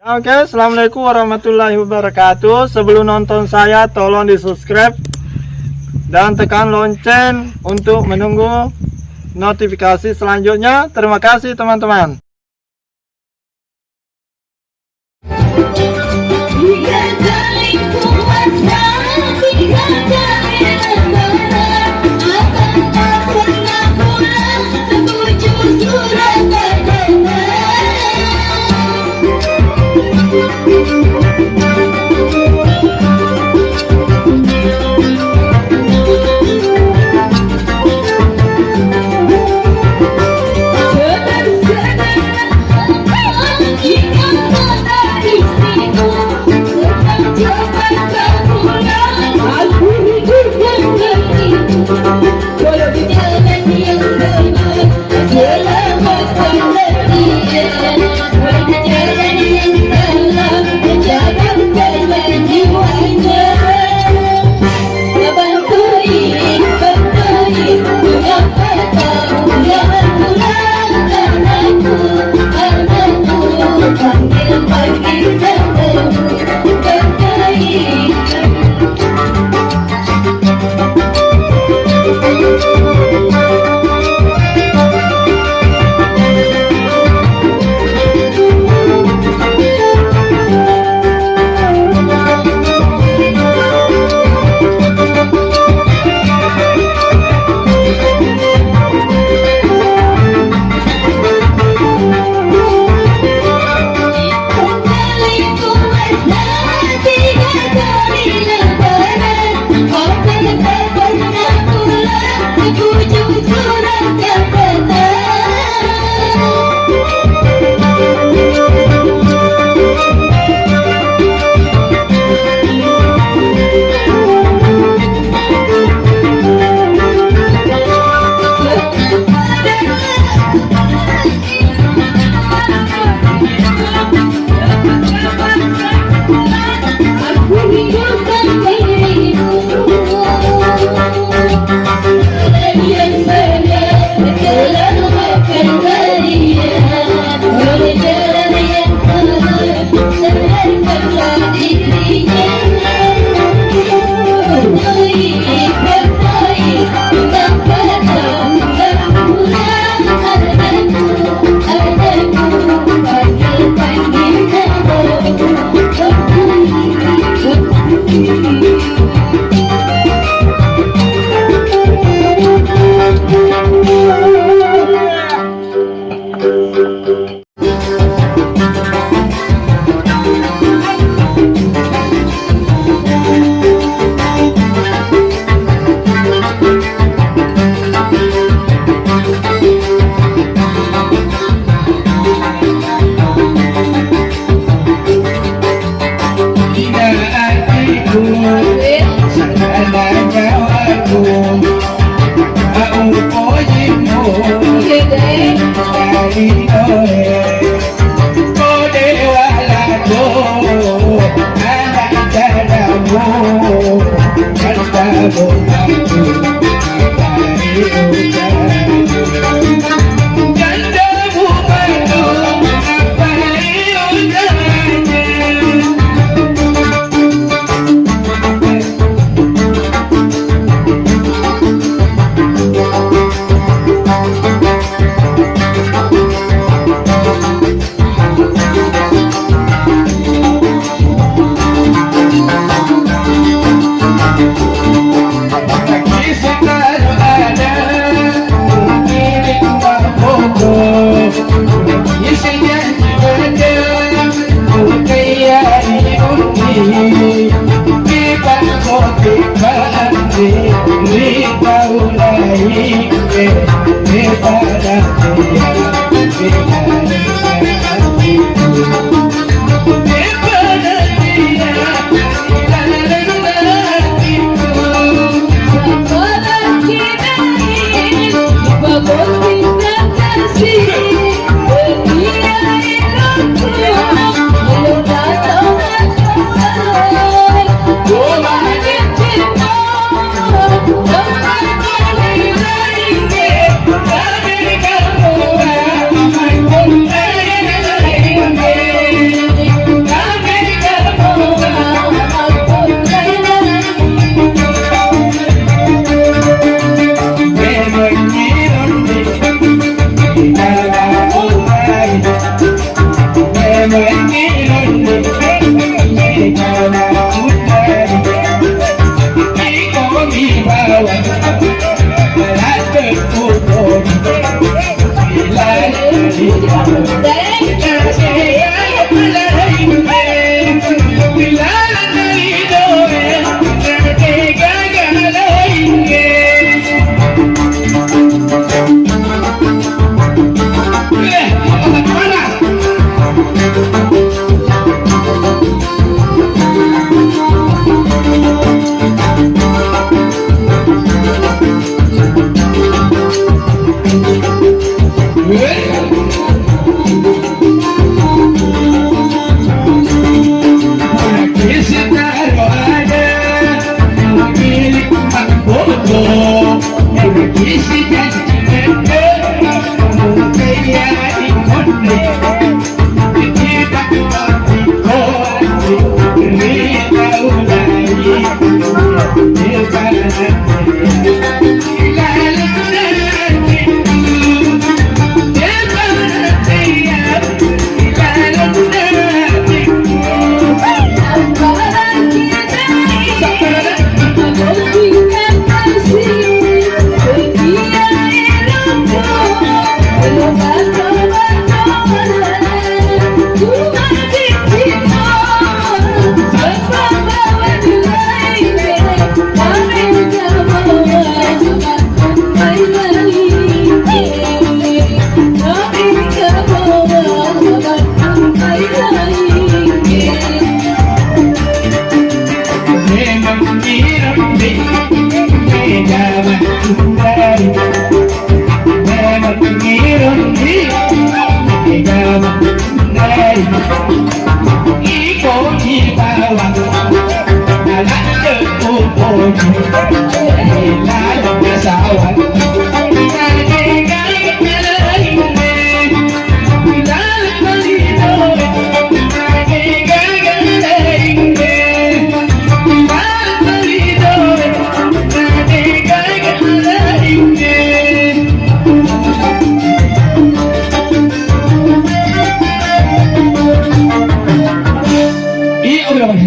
Oke, assalamualaikum warahmatullahi wabarakatuh. Sebelum nonton saya, tolong di subscribe dan tekan lonceng untuk menunggu notifikasi selanjutnya. Terima kasih teman-teman.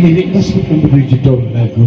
lirik tersebut memberi judul lagu.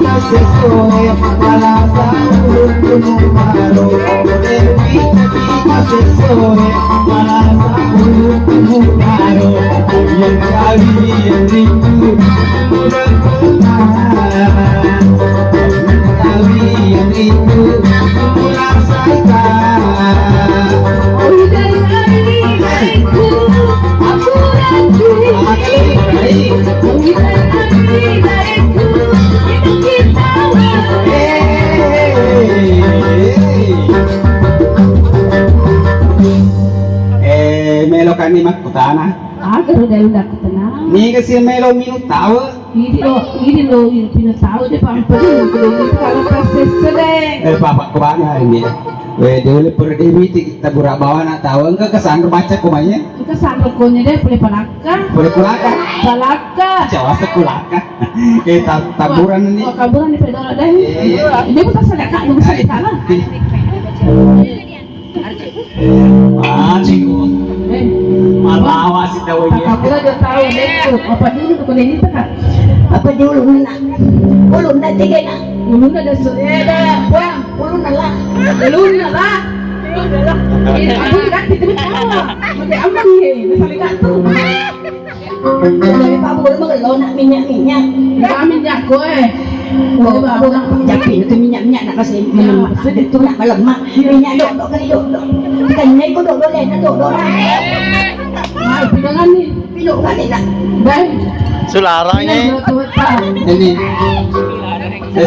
sesuai alasan ulung karo Dewi kita sesuai alasan ulung karo yang kali yang rindu kurang kenal kali yang rindu kurang sayang Oh dari hariku aku rancu Oh dari hariku hidup kita Melo kan ni makutana. Agar dari udah tenang Ni kasi melo minut tahu. ini lo tahu deh pampang itu kalau proses sedang Papa ko ba na hindi. Dulu per demiti kita burak bawa nak tahu engkau kesan baca kumanya. kita sanggup deh boleh palaka Boleh kulaka. palaka Jawa sekulaka. Kita taburan ni. oh kaburan di pedora deh Iya. ini bukan sedekah ini bukan sedekah lah Cikgu. Malawa si Dawanya. kaburan dia tahu deh apa dulu tuh ini tak apa dulu na ulun na tiga na Ulun ada sudah, puang, ulun lah. Aku tidak kita tahu. Tapi aman ye, misalnya katu. dari pak bulu mah lo nak minyak Kami jak koe. oh aku nak japi itu minyak nak kasi itu nak lemak minyak dok kali dok kita nyai ko dok le na dok Ay, pinangan ni. pilo kali nak Baik. Sularangnya Ini.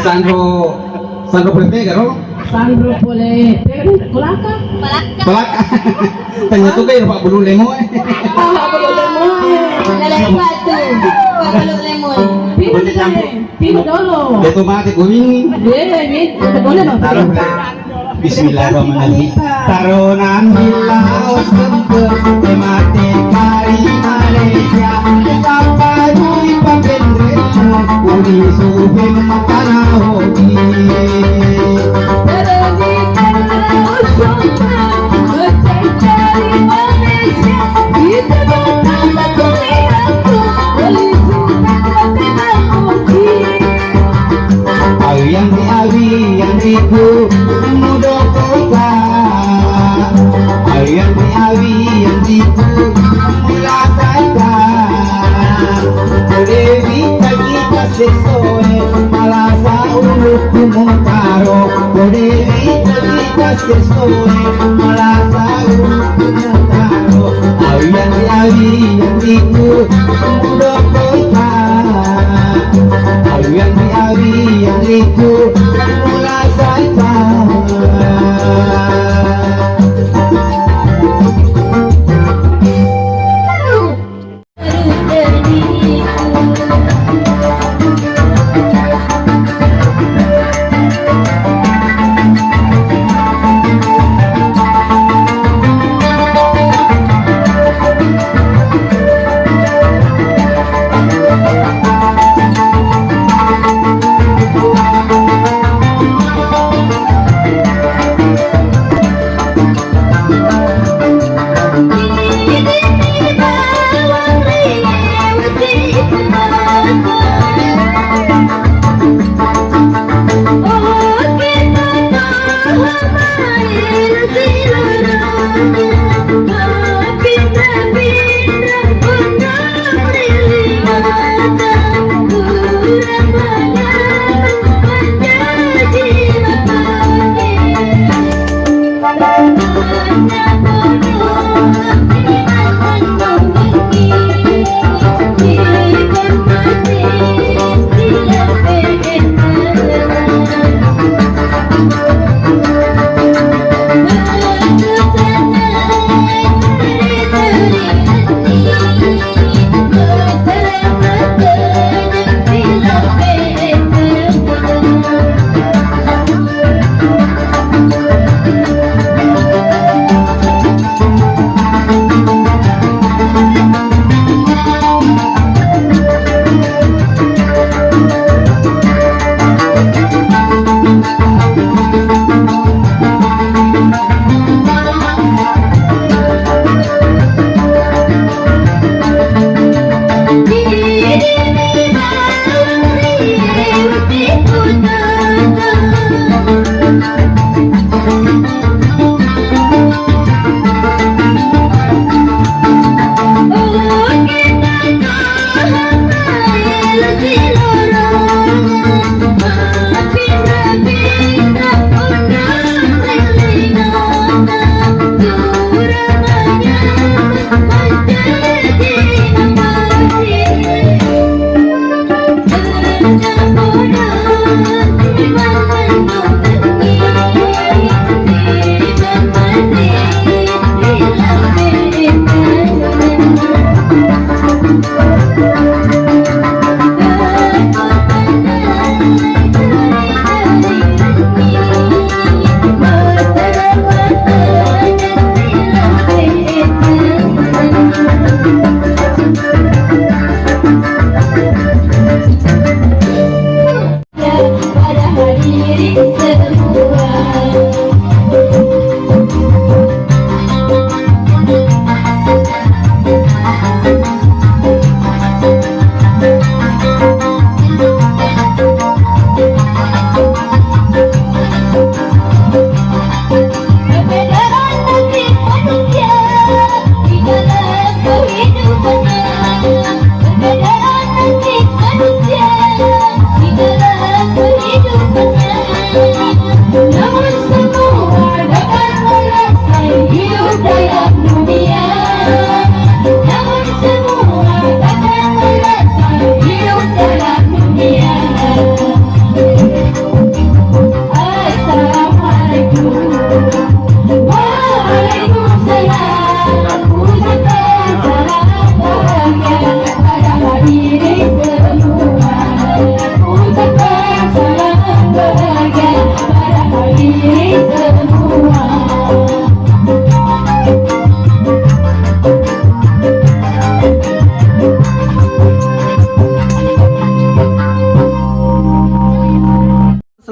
Sandro Pente karo. Sandro boleh. Pero kulaka. Pelak. Tanya tu kayo Pak Bulu Lemo. Ah, boleh lemon. lalai batu kalau lemon Pino dulu. Dia tu mati kuning. Min, boleh no. Taruh Bismillahirrahmanirrahim. Tarunan hilaus kempur mati kari Malaysia. Sampai di papendremu uni subin makana hobi. Yang diawi yang ribu muda kota. Yang diawi yang ribu mula kata. Dewi kita sesuai malasa uluk kumutaro. Dewi kita sesuai malasa uluk kumutaro. Yang diawi yang ribu muda kota. Yang diawi yang ribu mula kata. Di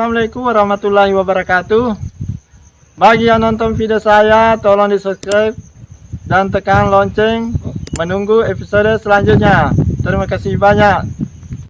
Assalamualaikum warahmatullahi wabarakatuh. Bagi yang nonton video saya, tolong di subscribe dan tekan lonceng menunggu episode selanjutnya. Terima kasih banyak.